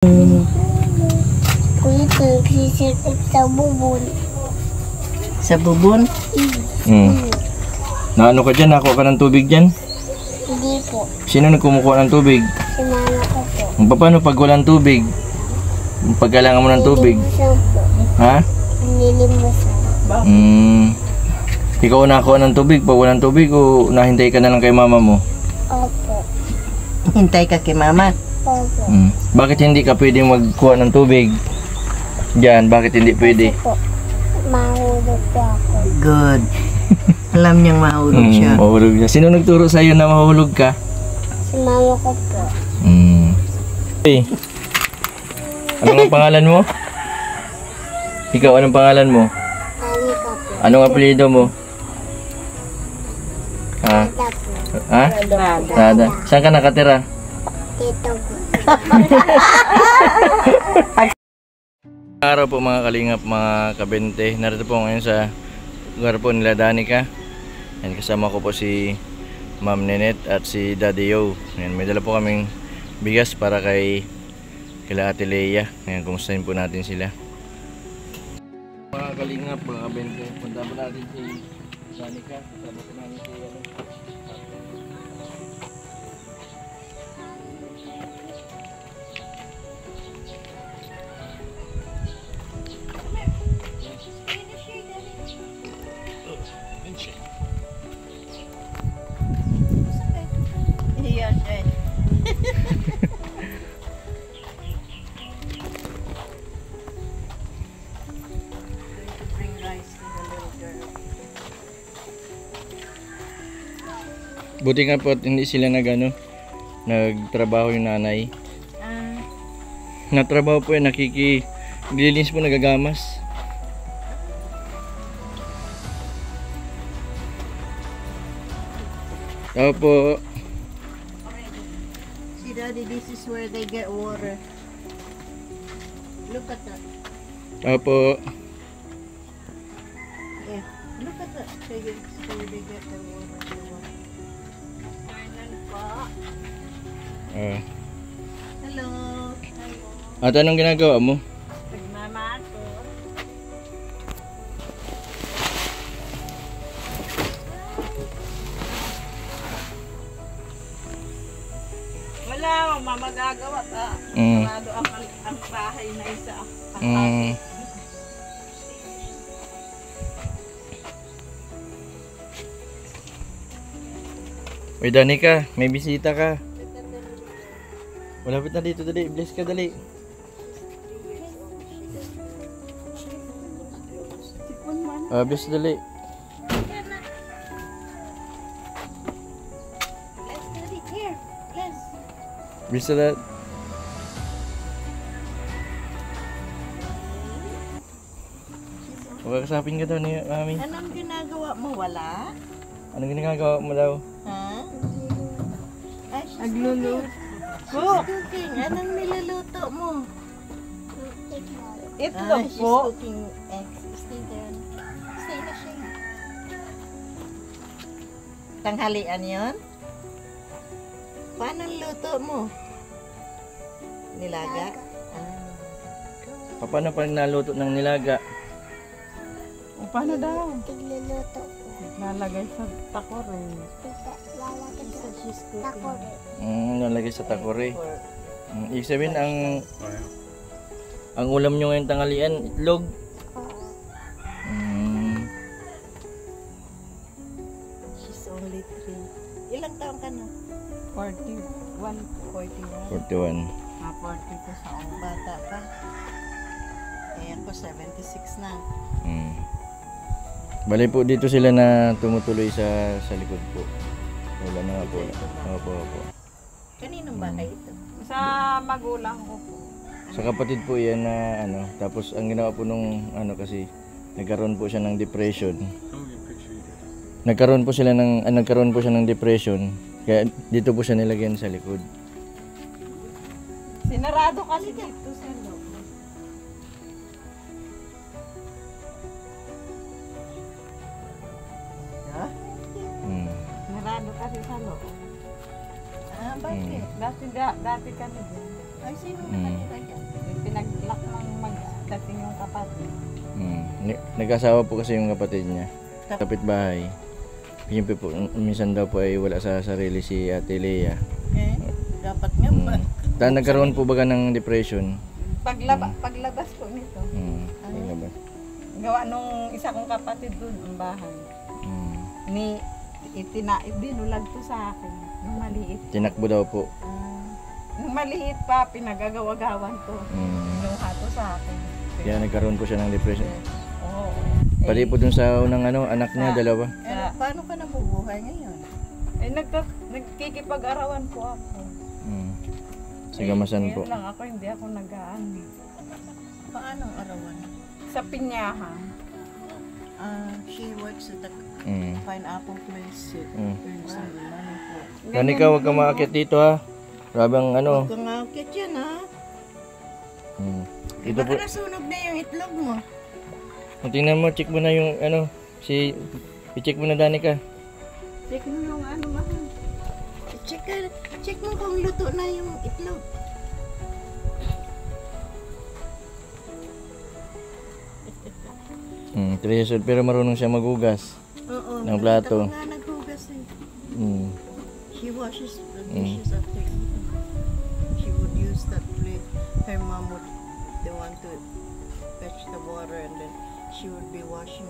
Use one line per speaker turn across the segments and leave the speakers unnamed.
Kuya, nagsisirtik sa bubon.
Sa bubon?
Na ano ka dyan? Nakuha ka ng tubig dyan?
Hindi po.
Sino nagkumukuha ng tubig?
Si mama ko po.
Paano pag walang tubig? Pag kailangan mo ng tubig?
Nilimusan po.
Ha?
Nilimusan.
Ikaw nakuha ng tubig pag walang tubig o nahintay ka na lang kay mama mo?
Opo.
Hintay ka kay mama?
Opo.
Bakit hindi ka pwedeng magkuha ng tubig? Diyan, bakit hindi pwede?
Kasi po, mahulog po ako.
Good. Alam niyang mahulog siya.
Mahulog siya. Sino nagturo sa iyo na mahulog ka?
Si mama ko po.
Hey, anong ang pangalan mo? Ikaw, anong pangalan mo?
Mami ko po.
Anong apelyido mo? Ha?
Tata po.
Ha? Rada. Saan ka nakatira?
Tito po.
Araw po mga kalingap, mga kabente. Narito po ngayon sa lugar po nila Danica. Yan, kasama ko po si Ma'am Nenet at si Daddy Yo. Yan, may dala po kaming bigas para kay Ate Leia. Yan, kumustahin po natin sila. Mga kalingap, mga kabente, punta po natin si Danica. Kasama po natin si
Iya, siya. Bring rice to the little girl.
Buti nga po at hindi sila nagtrabaho yung nanay. Natrabaho po yan, naglilinis po, nagagamas. Opo.
See, Daddy, this is where they get water. Look at that.
Opo.
Yeah, look at that. It's where they get the water. Hello.
At anong ginagawa mo?
Nagmamato. Wala, mamagagawa ka. Sarado ang bahay na isa.
Uy, Danica, may bisita ka. Malapit na dito, dali. Bless ka, dali. Bless, dali. Bless na that. Makakasapin ka daw ni Mami.
Anong ginagawa mo? Wala?
Anong ginagawa mo daw?
Ha? Ay, nagluluto. Cooking. Anong niluluto mo?
Itlog
She's cooking eggs. Stay there. Stay na siya. Tanghalian yun? Paano luto mo? Nilaga?
Paano pag naluto ng nilaga?
O paano daw?
Tigluluto po.
Lalagay sa takore.
Lalagay sa takore.
Nalagay sa takore. Ibig sabihin, ang ulam nyo ngayong tanghalian, itlog.
She's only 3. Ilang taon ka na?
41.
41.
42 sa bata pa. Eh ako 76 na.
Bali po dito sila na tumutuloy sa likod po. Wala na nga po. Opo.
Kaninong bahay ito?
Sa magulang ko po.
Sa kapatid po yan na tapos ang ginawa po nung kasi nagkaroon po siya ng depression. Nagkaroon po siya ng depression. Kaya dito po siya nilagyan sa likod.
Sinarado kasi dito sa loob.
Narado kasi sa loob. Ah, bakit?
Dati kami din.
Ay, sino
Mm.
nakatira dyan?
Pinag-lock ng mag-dating yung kapatid.
Nag-asawa po kasi yung kapatid niya. Kapitbahay. Siyempre po, minsan daw po ay wala sa sarili si Ate Lea.
Eh, dapat nga ba?
Dahil nagkaroon po baga ng depression.
Paglabas ko nito,
Paglabas.
gawa nung isa kong kapatid dun ang bahay.
Mm.
Binulag to sa akin. Nung maliit.
Tinakbo daw po.
Nung maliit pa, pinagagawa-gawan to.
Mm.
Inuha to sa akin.
Kaya nagkaroon po siya ng depression.
Oo.
Pati po dun sa unang anak niya, dalawa.
Eh, paano ka nabubuhay ngayon?
Nagkikipag-arawan po ako.
Sa Gamasan po.
Ngayon lang ako, hindi ako nag-aan.
Paano ang arawan?
Sa Pinyahan.
She works at the pineapple place. Earns some money po.
Danica, huwag ka maakit dito ha. Grabe ang ano.
Huwag kang akit yan ha.
Dito po.
Baka nasunog na yung itlog mo.
Tingnan mo, check mo na yung i-check mo na Danica.
Check mo yung ano mahal.
Check mo kung luto na yung itlog.
3 years old pero marunong siya magugas.
Oo.
Ng plato.
Nakita ko nga naghugas eh. She washes the dishes after eating. She would use that plate. Her mom would the one to fetch the water and then she would be washing.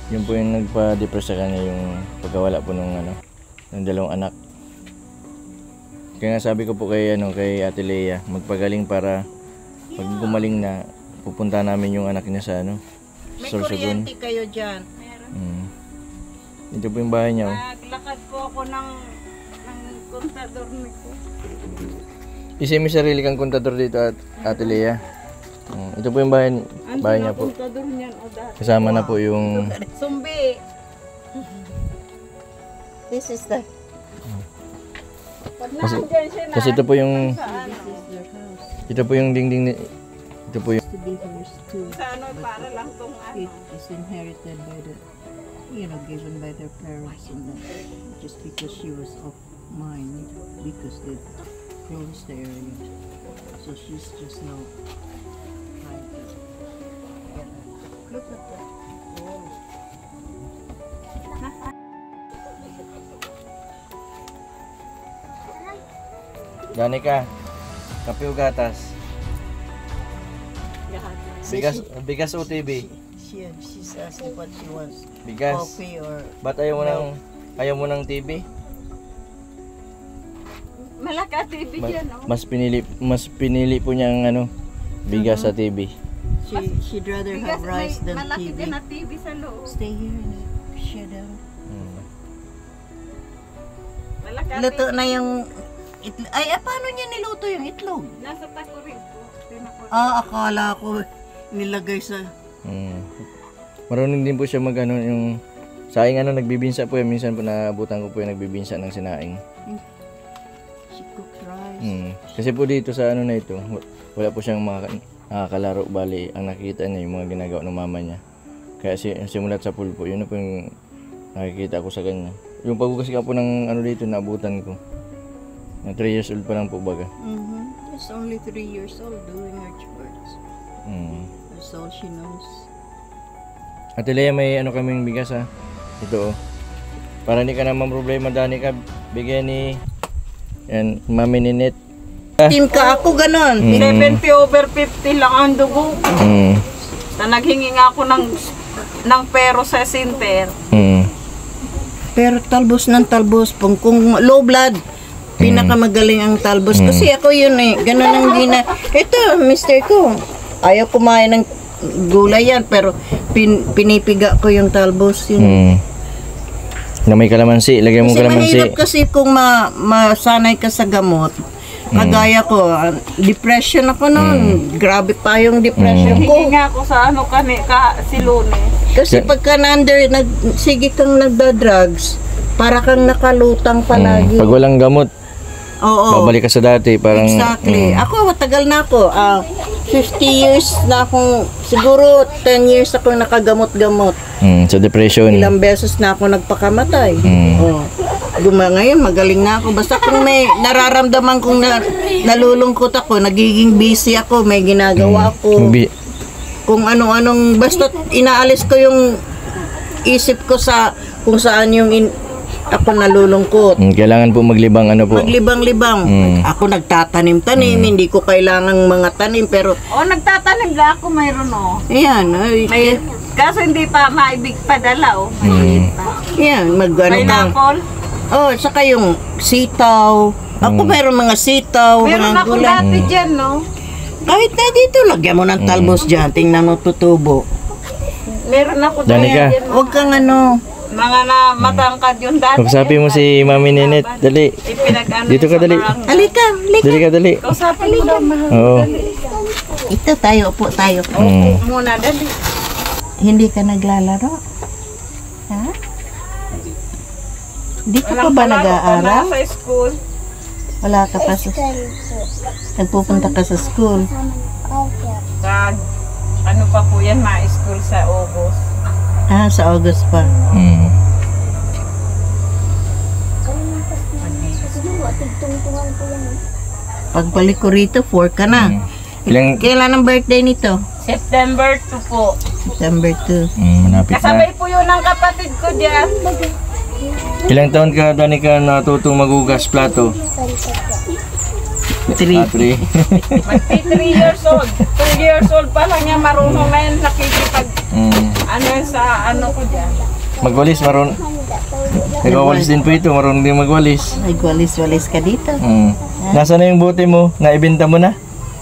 Yun po yung nagpa-depress sa kanya, yung pagkawala po ng dalawang anak. Kaya nga sabi ko po kay Ate Lea, magpagaling para pag gumaling na, pupunta namin yung anak niya sa
May
Sorsogon.
kuryente kayo dyan.
Ito po yung bahay niya.
Naglakad po ako ng kontador nito.
Isa may sarili kang kontador dito Ate Lea. Ito po yung bahay niya po.
Kontador niyan o dati.
Kasama na po yung
Sumbi.
This is the
Pag naandyan siya na.
kasi ito po yung
Sa ano?
their house.
ito po yung dingding ito po yung
To be hers too.
Sa ano, para lang tong ano.
It is inherited by the, given by their parents, and then just because she was of mine, because they closed the area, so she's just now trying to get her. Look at that. Oh.
Danica, kape o gatas? Bigas o TV?
She's asking what she wants.
Bigas.
Coffee or
Ba't ayaw mo ng TV?
Malaka TV yan, oh.
Mas pinili po niya ang bigas sa TV.
she'd rather have rice than
malaki
TV.
din na TV sa loob.
Stay here and shut down.
Malaka
Luto
TV.
na yung itlog. Ay, paano niya niluto yung itlog?
Nasa takurin po.
Akala ko nilagay sa...
Marunong din po siya yung saing nagbibinsa po yan. Minsan po naabutan ko po yung nagbibinsa ng sinaing.
She cooks rice.
Kasi po dito sa na ito, wala po siyang kalaro, bali ang nakikita niya yung mga ginagawa ng mama niya. Kaya simulat sa pool po, yun na po yung nakikita ko sa kanya. Yung paghugas ka po ng dito, naabutan ko. Na 3 years old pa lang po baga.
She's only 3 years old doing her chores. That's all she knows.
Ate Lea, may kaming bigas ha. Ito Para hindi ka naman problema, Danica, bigyan ni Mami Ninit.
Team ka ako ganon.
70/50 lang ang dugo. Na naghingi nga ako ng pero sa center.
Pero talbos ng talbos. Kung low blood, pinakamagaling ang talbos. Kasi ako yun eh. Ganon ang Ito, mister ko. Ayaw kumain ng gulay yan. Pero pinipiga ko yung talbos yun.
Na may kalamansi, lagay mo
Kasi
kalamansi.
mahirap kasi kung masanay ka sa gamot. Kagaya ko, depression ako noon. Grabe pa yung depression ko.
Hingi nga ako sa si Lunes.
Kasi pagka sige kang nagda-drugs, para kang nakalutang palagi.
Pag walang gamot,
Oo.
babalik ka sa dati. Parang,
Exactly. Ako, matagal na ako. 50 years na akong, siguro 10 years akong nakagamot-gamot.
sa depression.
Ilang beses na ako nagpakamatay. Oo. Ngayon, magaling na ako. Basta kung may nararamdaman kong nalulungkot ako, nagiging busy ako, may ginagawa ako. Kung ano-anong, basta inaalis ko yung isip ko sa kung saan yung ako nalulungkot.
Kailangan po maglibang ano po.
Maglibang-libang. Ako nagtatanim-tanim, hindi ko kailangan mga tanim, pero
Nagtatanim na ako, mayroon
ayan,
May, kaso hindi pa maibig padala Maliit pa.
ayan, mag-ano ka.
Pineapple.
Saka yung sitaw. Ako mayroon mga sitaw,
Meron
mga
ako
gulay.
dati dyan,
Kahit na dito, lagyan mo ng talbos dyan, tingnan mo tutubo.
Meron ako
Danica.
dyan.
Huwag kang ano,
Mga na matangkad yung dati.
Kausapin mo si Mami Nenet. Dali.
Ipinag-ano
Dito ka,
sa
dali.
barangay.
halika.
Dali ka, dali.
Kausapin mo daw, mahal.
Oo.
Ito tayo, upo tayo.
Muna, dali.
Hindi ka naglalaro? Ha? Di ka pa
Walang
ba
palaro
nag-aaral?
pa na sa school.
Wala ka pa sa... Nagpupunta ka sa school.
Opo.
Sa, ano pa po yan, ma-school sa August.
Sa August pa.
Tigtungtungan ko yan.
Pagbalik ko rito, 4 ka na. Kailan ang birthday nito?
September 2 po.
September 2.
Manapit
Kasabay
na.
po yun ng kapatid ko dyan.
Ilang taon ka, Danica, natutong magugas plato?
3.
3.
Magti 3 years old. 2 years old pa lang niya, marunong na yan nakikipag, ano yan sa ano ko dyan.
Magwalis, nagwawalis din po ito, marunong din magwalis.
Nagwalis-walis ka dito.
Nasaan na yung bote mo? Naibenta mo na?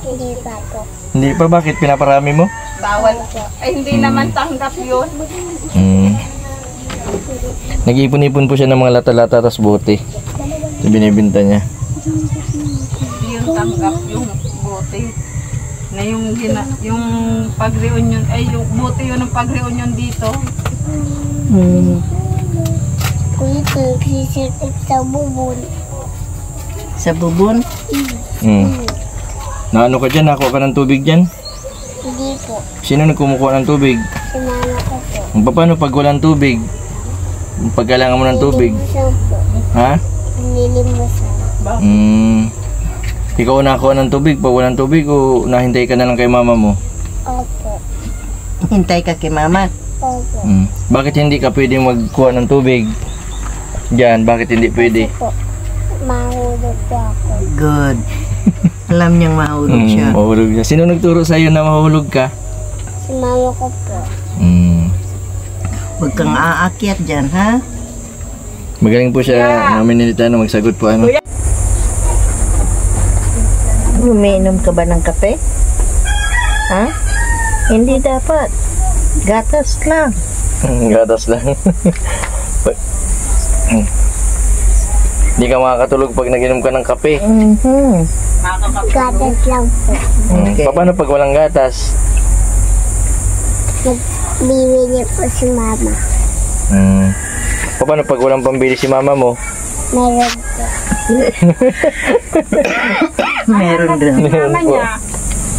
Hindi pa po.
Hindi pa, bakit? Pinaparami mo?
Bawal. Ay, hindi naman tanggap yun.
Nag-ipon-ipon po siya ng mga lata-lata tas bote. Ito binibinta niya.
Hindi yun tanggap yung bote. Na yung pag-reunion, ay yung bote yun ng pag-reunion dito.
Kuya, nagsisirtip sa bubon.
Sa bubon?
Naano ka dyan? Nakuha ka ng tubig dyan?
Hindi po.
Sino nagkumukuha ng tubig?
Si mama ko po.
Paano pag walang tubig? Pag kailangan mo ng tubig?
Nilimusan po.
Ha?
Nilimusan.
Ikaw nakuha ng tubig pag walang tubig o nahintay ka na lang kay mama mo?
Opo.
Hintay ka kay mama.
Opo.
Bakit hindi ka pwede magkuha ng tubig? Diyan, bakit hindi pwede?
Po. Mahulog po ako.
Good. Alam niyang mahulog siya.
Mahulog siya. Sino nagturo sa'yo na mahulog ka?
Si mama ko po.
Huwag kang aakyat dyan, ha?
Magaling po siya, Mami Nenita, na magsagot po ano.
Umiinom ka ba ng kape? Ha? Hindi dapat. Gatas lang.
Gatas lang. Hindi ka makakatulog pag naginom ka ng kape.
Gatas lang po.
Okay.
Paano pag walang gatas?
Nagbibili po si mama.
Paano pag walang pambili si mama mo?
Meron po.
Meron din.
Mama niya,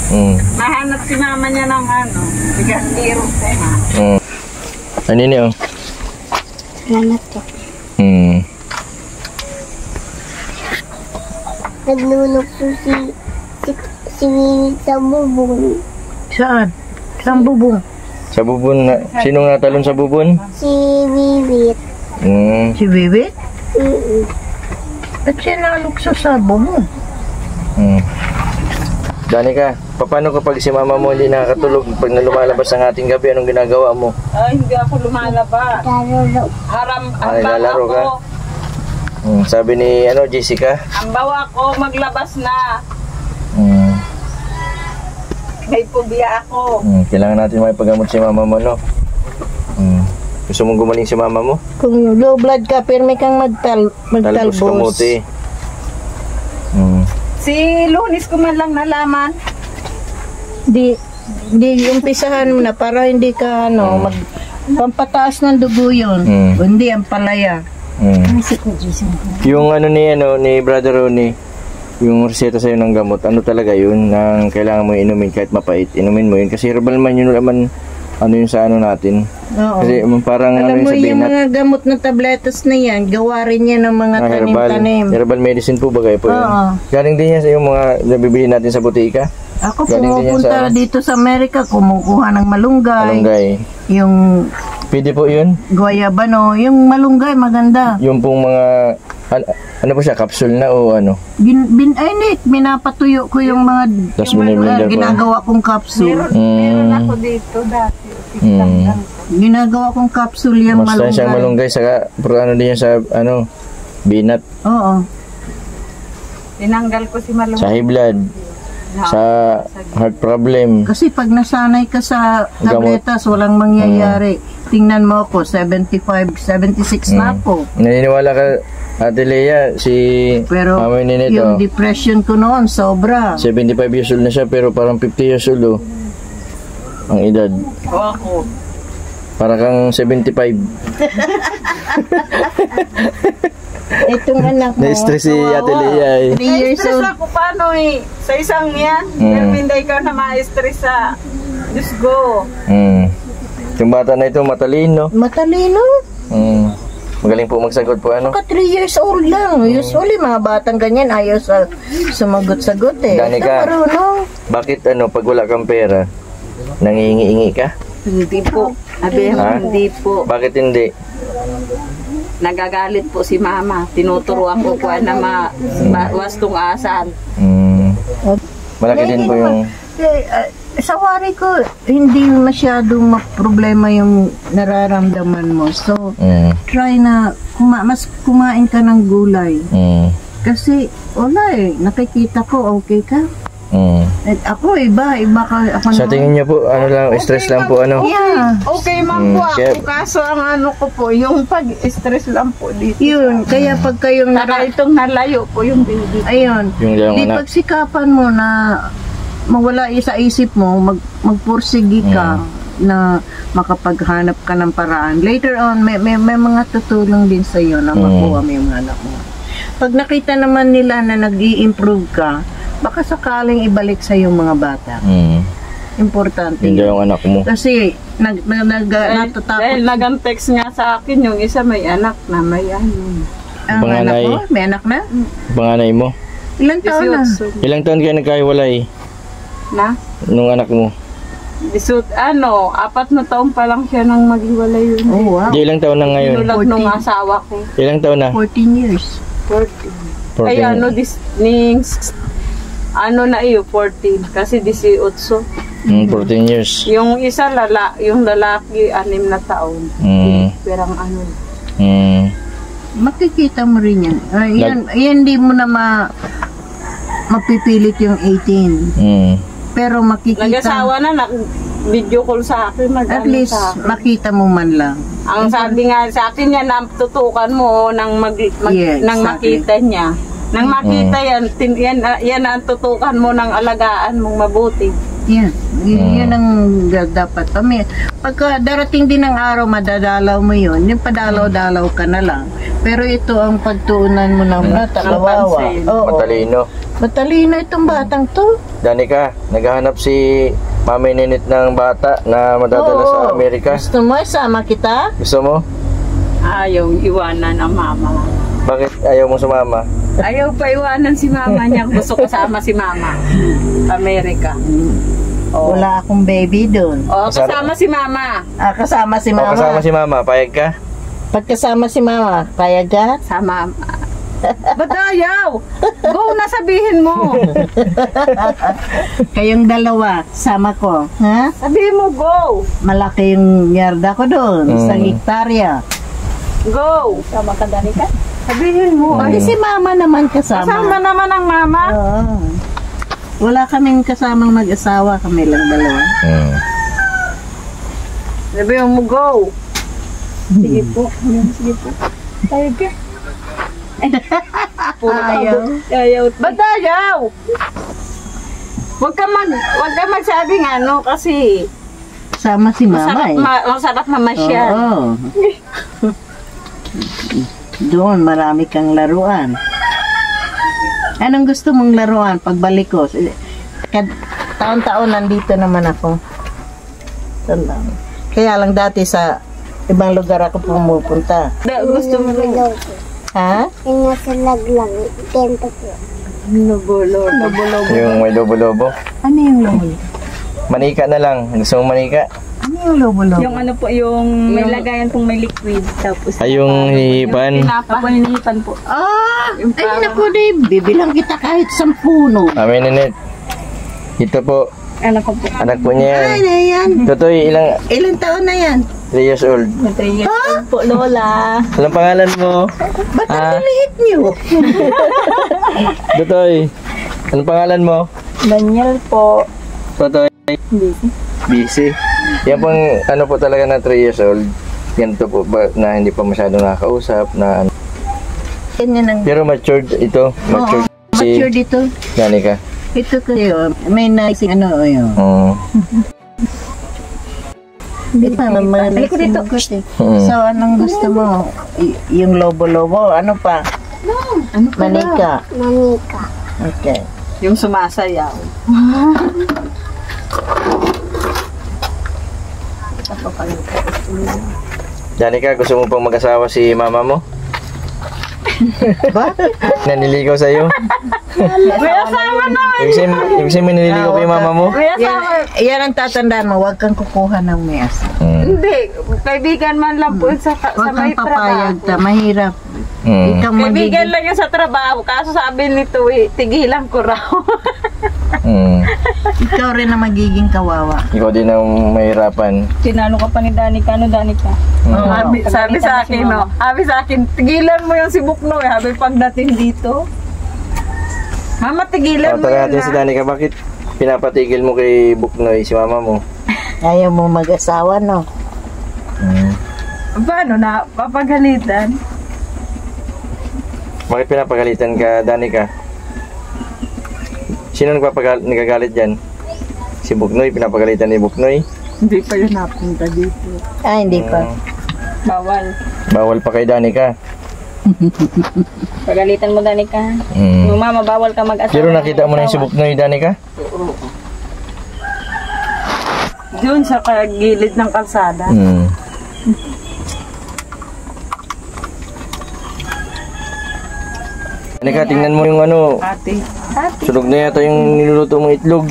Mm.
mahanap si mama niya ng ano, bigas liro po ha.
Ano yun yun?
Salamat po. Naglulok po si Wiwi sa bubon.
Saan? Saan bubong?
Sa bubon, sinong natalon sa bubon?
Si Wiwi.
Si Wiwi?
Mm-mm.
Ba't siya nalukso sa bubong?
Danica, paano kapag si mama mo hindi nakakatulog pag lumalabas ang ating gabi, anong ginagawa mo?
Ay, hindi ako lumalabas.
Lalo
Lalaro ka?
Ako,
Sabi ni Jessica,
ang bawa ko maglabas na. May pubiya ako.
kailangan natin maipagamot si mama mo, no? Gusto mong gumaling si mama mo?
Kung low blood ka, pero may kang
Talbos
magtalbos.
kamuti.
Si Lunis ko man lang nalaman.
Di umpisahan mo na para hindi ka pampataas ng dugo yun. Kundi ang palaya.
Yung ni Brother Ronnie, yung reseta sa'yo ng gamot, ano talaga yun, nang kailangan mo inumin kahit mapait, inumin mo yun. Kasi herbal man yun naman, ano yung sa ano natin.
Oo.
Kasi parang ano
Alam
yung
mo
sa
yung
binat.
mga gamot na tabletas na yan, gawa rin yan ng mga
Herbal.
tanim-tanim.
Herbal medicine po ba kayo po yun?
Oo.
Galing din yan sa yung mga nabibili natin sa butika.
Ako
Galing din yan
pumupunta
sa-
dito sa Amerika, kumukuha ng malunggay,
Malunggay.
yung
Pwede po yun.
guayabano, yung malunggay maganda.
Yung pong mga, ano po siya, capsule na o ano?
Minapatuyo ko yung mga
Tapos
yung
biniblender po.
ginagawa kong capsule.
Meron
Ako dito dati.
Ginagawa kong capsule yung
Mas siyang
malunggay.
malunggay sa, pero ano din yan sa, ano, binat.
Oo.
Tinanggal ko si Malunggay.
Sa high blood. Sa heart problem.
Kasi pag nasanay ka sa tabletas, walang mangyayari. Tingnan mo ako, 75, 76 na ako.
Naniniwala ka, Ate Lea, si
Pero
Mama Ninit,
yung depression ko noon, sobra.
75 years old na siya, pero parang 50 years old, oh. Ang edad.
Ako.
Para kang 75.
Itong anak mo.
Na-stress si Ate Lea, eh.
3 years
Na-stress
old.
ako paano eh. Sa isang yan. Pero hindi ikaw na ma-stress sa Diyos go.
Yung bata na ito, matalino.
Matalino.
Magaling po magsagot po, ano?
Ka 3 years old lang. Usually, mga batang ganyan, ayaw sa sumagot-sagot eh.
Danica.
Marunong.
Bakit, ano, pag wala kang pera, nangihingi-ingi ka?
Hindi po. Sabi,
Ha?
hindi po.
Bakit hindi?
Nagagalit po si Mama. Tinuturuan ko po na wastong asan.
Malaki din po yung...
Sa wari ko, hindi masyadong problema yung nararamdaman mo. So, try na mas kumain ka ng gulay. Kasi, wala eh. Nakikita ko, okay ka. At ako, iba ka. Ako
Sa tingin niyo po, ano lang, stress lang po, ano?
Yeah.
Okay man po ako.
kaya-
Kaso ang ano ko po, yung pag-stress lang po dito.
Yun, kaya pag kayong
Saka itong nalayo po yung baby.
ayun,
Yung dalawang
di
anak.
pagsikapan mo na mawala sa isip mo, magpursigi ka na makapaghanap ka ng paraan. Later on, may mga tutulong din sa iyo na makuha mo yung anak mo. Pag nakita naman nila na nag-i-improve ka, baka sakaling ibalik sa yung mga bata. Importante
Yung
yun.
dalawang anak mo.
Kasi natatakot.
Dahil nag-text nga sa akin, yung isa may anak na may ano.
Ang anak
Panganay.
mo, may anak na?
Panganay mo.
Ilang taon na?
18.
Ilang taon kayo nagkahiwalay
Na?
nung anak mo?
4 na taon pa lang siya nang maghiwalay yun.
Oh, wow.
Di ilang taon na ngayon?
Inulat
14.
nung asawa ko.
Ilang taon na?
14 years.
14.
14.
Ay ano na iyo, 14. Kasi 18.
14 years.
Yung isa yung lalaki, 6 na taon. Perang ano.
Makikita mo rin yan. Yan di mo na mapipilit yung 18. Pero makikita,
Nag-asawa na, video call sa akin.
at least makita mo man lang.
Ang sabi nga sa akin niya, tutukan mo nang
Yeah,
nang
exactly.
makita niya. Nang makita yan ang tutukan mo ng alagaan mong mabuti.
Yan. Yun ang dapat. Pagka darating din ang araw, madadalaw mo yun. Yung padalaw-dalaw ka na lang. Pero ito ang pagtuunan mo ng bata. Kawawa.
pansin.
Oo.
Matalino.
Matalino itong batang to.
Danica, naghahanap si Mama Ninit ng bata na madadala
Oo.
sa Amerika.
Gusto mo, sama kita?
Gusto mo?
Ayaw iwanan ang mama.
Bakit ayaw mo sumama?
Ayaw pa iwanan si mama niya. Gusto kasama si mama. Amerika. Oh.
Wala akong baby doon.
Oh, kasama si mama.
Kasama si
O
mama.
kasama si Mama, payag ka?
Pagkasama si mama, payag ka?
Sama. Ba't ayaw? Go na sabihin mo.
Kayong dalawa, sama ko. Ha?
Sabihin mo, go.
Malaki yung yarda ko doon. Isang hektarya.
Go. Sama ka, Danica? Sabihin mo.
Ay, si mama naman
Kasama
kasama.
naman ang mama.
Oo. Wala kaming kasamang mag-asawa. Kami lang dalawa.
Sabihin mo, go. Sige po. Sige po. Tayo ka.
Ayaw.
Ayaw. Ba't ayaw? Huwag ka magsabing ano kasi
Sama si mama eh.
masarap mamasyal.
Oo. Doon, marami kang laruan. Anong gusto mong laruan pagbalik ko? Taon-taon nandito naman ako. Ito lang. Kaya lang dati sa ibang lugar ako pumupunta.
Gusto mo rin.
Ha?
Yung nasa laglang, tento po.
Lobo-lobo.
Yung may lobo-lobo.
Ano yung lobo?
Manika na lang. Gusto mo manika?
Ano yung lobo-lobo?
Yung ano po, yung may lagayan pong may liquid. Tapos
Ay, yung hihipan.
Apo, hinihipan po.
Ay, naku, Dave. Bibilang kita kahit 10.
Mami Nenet. Ito po.
Ano ko po?
Anak po niya yan.
Ay, na yan.
Totoy,
Ilang taon na yan?
3 years old.
3 years old po, Lola.
Anong pangalan mo?
Ba't ang liit niyo?
Totoy. Anong pangalan mo?
Daniel po.
Totoy. Busy. Yan pong ano po talaga na 3 years old. Yan to po na hindi pa masyadong nakakausap na
Ganyan ang
pero matured ito. Matured si
mature dito.
Danica.
Ito kayo. May naising ano yun. Hindi pa mamalik dito. So, anong gusto mo? Yung lobo-lobo? Ano pa? Ano pa? Manika.
Manika.
Okay.
Yung sumasayaw.
Danica, gusto mo pang mag-asawa si mama mo?
Bakit?
Naniligaw sa'yo?
May asawa na!
Ibig sabihin may nililigaw pa yung mama mo?
May asawa!
Yan ang tatandaan mo. Huwag kang kukuha ng mayas.
Hindi. Kaibigan man lang po sa
Huwag
may
kang papayag
trabaho.
ta. Mahirap. Ikaw
Kaibigan lang yung sa trabaho. Kaso sabi nito, tigilan ko raw.
Ikaw rin ang magiging kawawa.
Ikaw din ang mahirapan.
Tinalo ka pa ni Danica. Ano, Danica? Sabi sa akin, no? Sabi sa akin, tigilan mo yung si Buknoy. Sabi pagdating dito. Mama, tigilan mo
Tara
yun
natin si Danica, bakit pinapatigil mo kay Buknoy si mama mo?
Ayaw mo mag-asawa, no?
Paano na? Papagalitan?
Bakit pinapagalitan ka, Danica? Sino nagagalit dyan? Si Buknoy, pinapagalitan ni Buknoy?
Hindi pa yun napunta dito.
Hindi pa.
Bawal.
Bawal pa kay Danica.
Pagalitan mo, Danica. Mama, bawal ka mag-asawa.
Pero nakita mo na yung si Buknoy, Danica?
Doon sa gilid ng kalsada.
Danica, tingnan mo yung ano,
Ate.
sunog na yata yung niluluto mong itlog.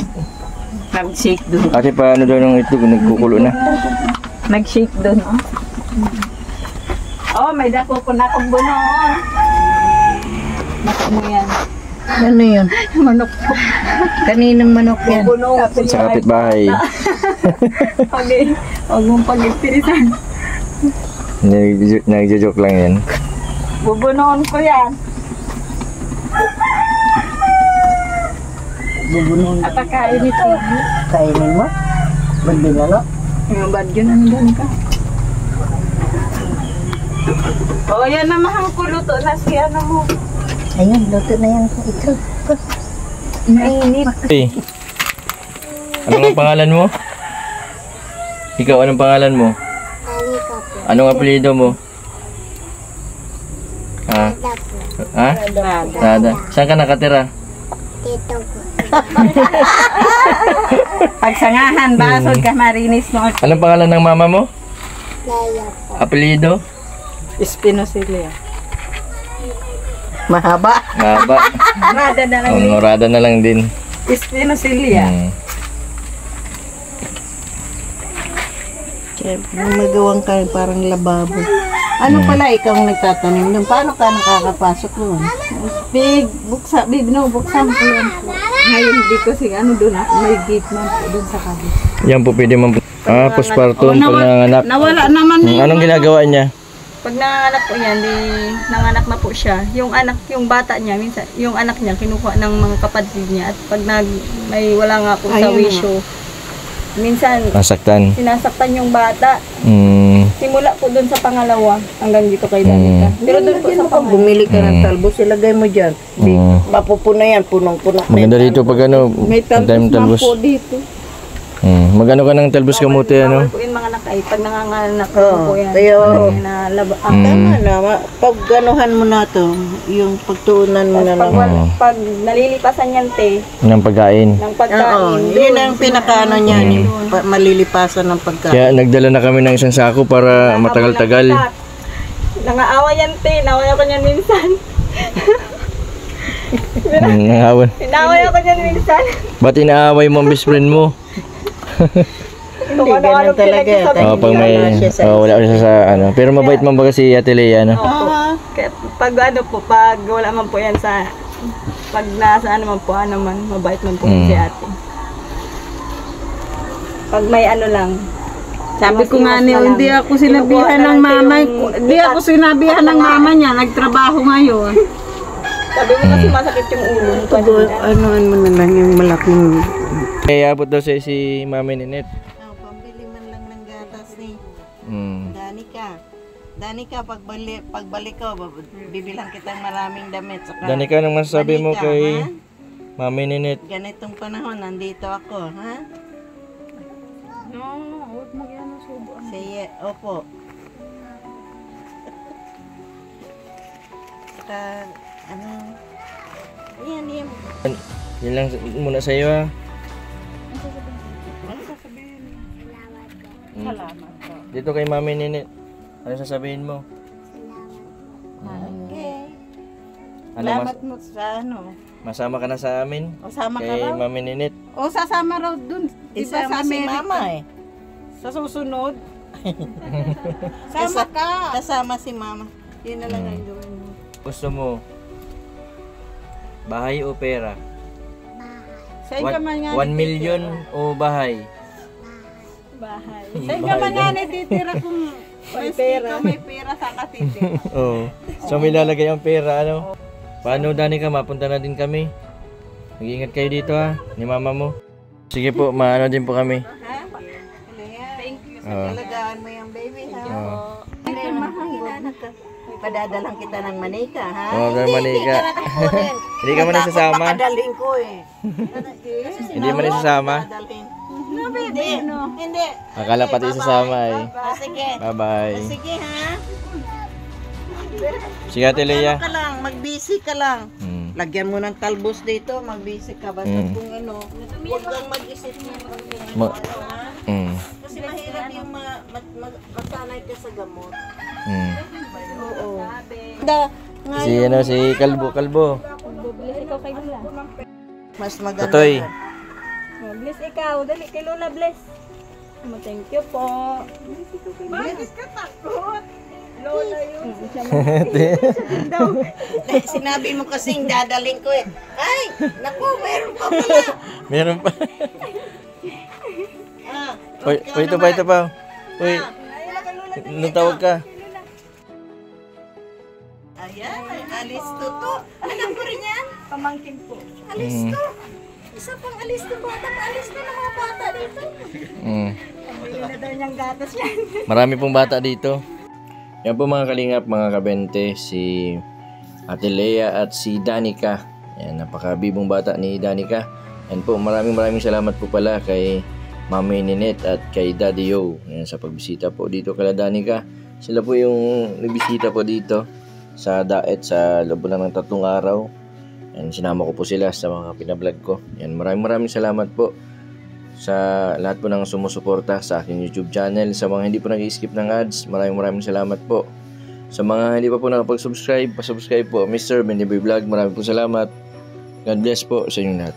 Nag-shake doon.
Ate, paano daw ng itlog? Nagkukulo na.
Nag-shake doon. Oh, may dako ko na akong bunoon. Manok mo yan.
Ano yun?
Manok po.
Kaninong manok yan?
Bunoon.
Sa kapitbahay.
Huwag mong pag-ipirisan.
Nagjo-joke lang yan.
Bubunoon ko yan.
Bubunin.
At kain ito.
Kainin mo? Ba't binalo?
Yung bad yun, nandun ka. O, yan na mahangkuluto na si ano mo.
Ayun, luto na yan. Ito.
Mainit.
Hey, anong pangalan mo? Ikaw, anong pangalan mo?
Manika po.
Anong apelyido mo? Ha?
Ada po.
Ha? Nada. Saan ka nakatira?
Dito po.
Pagsangahan, basod ka marinis mo.
Anong pangalan ng mama mo?
Laya po.
Apelyido?
Espinosilia.
Mahaba.
Ngaba.
Rada na lang.
Ngorada na lang din.
Espinosilia.
Magawang ka parang lababo. Ano pala ikaw ang nagtatanim doon? Paano ka nakakapasok doon?
Binubuksan ko yan po. Ngayon, di ko ano doon ako. May gate man po doon sa kabit.
Yan po pwede man. Postpartum pag nanganak.
Nawala naman
Anong ginagawa niya?
Pag nanganak po yan, nanganak na po siya. Yung bata niya, minsan, yung anak niya, kinukuha ng mga kapatid niya. At pag may wala nga po sa wisyo, minsan,
Nasaktan.
sinasaktan yung bata. Simula po doon sa pangalawa, hanggang dito kay Danica. Pero doon po sa pangalawa.
Bumili ka ng talbos, ilagay mo dyan. Mapupuna yan, punong-puna.
Maganda dito pag ano,
May
time
talbos man
talbos.
po dito.
Magano ka ng talbos kamote ano?
Bawal po yung mga Ay, pag nanganganak
Oo,
po yan.
kaya-
Tama.
Tama na, pag ganuhan mo na to, yung pagtuunan mo na
Pag,
lang.
pag nalilipasan yan, te,
Ng pagkain.
ng
Oo,
pagkain.
yun ang pinakaano niyan, yung malilipasan ng pagkain.
Kaya nagdala na kami ng isang sako para matagal-tagal.
Nangaawa yan, te. Naway ako niyan minsan.
Nangawan.
Naway ako niyan minsan.
Ba't inaaway mo ang best friend mo?
Hindi, ganun talaga.
Oh, pag may wala siya sa ano. Pero mabait man ba kasi Ate Lea, no?
Kaya pag ano po, pag wala man po yan sa, pag nasa ano man po, ano man, mabait man po si ate. Pag may ano lang,
Sabi ko nga
iwas
niya,
na lang.
hindi ako sinabihan
Kinukuha na
ng
lang
mama,
yung
hindi ako sinabihan ng mama niya, nagtrabaho ngayon.
sabi mo kasi masakit yung ulo mo.
Anuan mo na lang yung malaking...
Kaya abot daw sa si Mami Ninit.
Pambili man lang ng gatas ni
Mm.
Danica, pagbalik ko, bibilang kitang maraming damit. Saka,
Danica, anong masasabi mo
Danica,
kay
ha?
Mami Ninit?
Ganitong panahon, nandito ako, ha?
No, huwag mag-ano subo.
Sige, opo. Saka, ano, yan.
Yun lang muna sa iyo, ha.
Salamat po.
Dito kay Mami Ninit. Ano sasabihin mo?
Okay.
Ano
Salamat mo sa ano.
masama ka na sa amin?
O, sama ka
Kay
raw.
Mami Ninit.
O, sasama raw dun. Diba sa si mama eh. Sa susunod. Sama ka. Kasama si mama. Yun na lang ang gawin mo.
Gusto mo bahay o pera?
Sa'yo ka man nga
1 million o bahay?
Bahay.
Sa'yo ka man nga natitira kung may pera. May pera sa katitira.
Oo. So may lalagay ang pera, ano? Paano, Danica, mapunta na din kami. Mag-iingat kayo dito, ha, ni mama mo. Sige po, maano din po kami.
Ha? Thank you.
Oo.
Alagaan mo yung baby, ha?
Oo.
Padadalang kita ng manika, ha?
Oo, ng manika. Hindi ka man nasasama?
Padalhin ko eh.
Hindi man nasasama?
Padalhin. No, baby. Hindi.
Akala pati isasama eh.
Sige.
Bye-bye.
Sige, ha?
Sige, Ate Lea.
Ano ka lang, mag-busy ka lang.
Hmm.
Lagyan mo ng talbos dito, mag-busy ka. Basta kung ano, huwag kang mag-isip na
Ma- Mm.
kasi mahirap yung masanay ka sa gamot.
Mm.
Oo.
Si ano, si Kalbo.
Bless ikaw kay Lola.
Mas maganda.
Totoy.
Bless ikaw. Dali kay Lola, bless. Thank you po.
Bakit ka takot?
Lola yun.
Sinabi mo kasing dadaling ko eh. Ay, naku, meron pa pala.
Meron pa.
Ah,
Uy, ito pa. Uy, nung tawag ka.
ayan, alis to to. Anak ko rin yan.
Pamangkin po.
Alis
Mm.
to. Isa pang alis to bata. Alis to ng mga bata dito.
Mm.
Bili na daw niyang gatas yan.
Marami pong bata dito. Yan po mga kalingap, mga kabente, si Ate Lea at si Danica. Yan, napakabibong bata ni Danica. Yan po, maraming salamat po pala kay Mami Ninit at kay Daddy Yo. Yan, sa pagbisita po dito kay Danica. Sila po yung nagbisita po dito sa Daet sa loob lang ng 3 araw. Yan, sinama ko po sila sa mga pinablog ko. Yan, maraming salamat po sa lahat po ng sumusuporta sa aking YouTube channel. Sa mga hindi po nag-skip ng ads, maraming salamat po. Sa mga hindi pa po nakapag-subscribe, pa-subscribe po. Mr. Bendiboy Vlog, maraming po salamat. God bless po sa inyo lahat.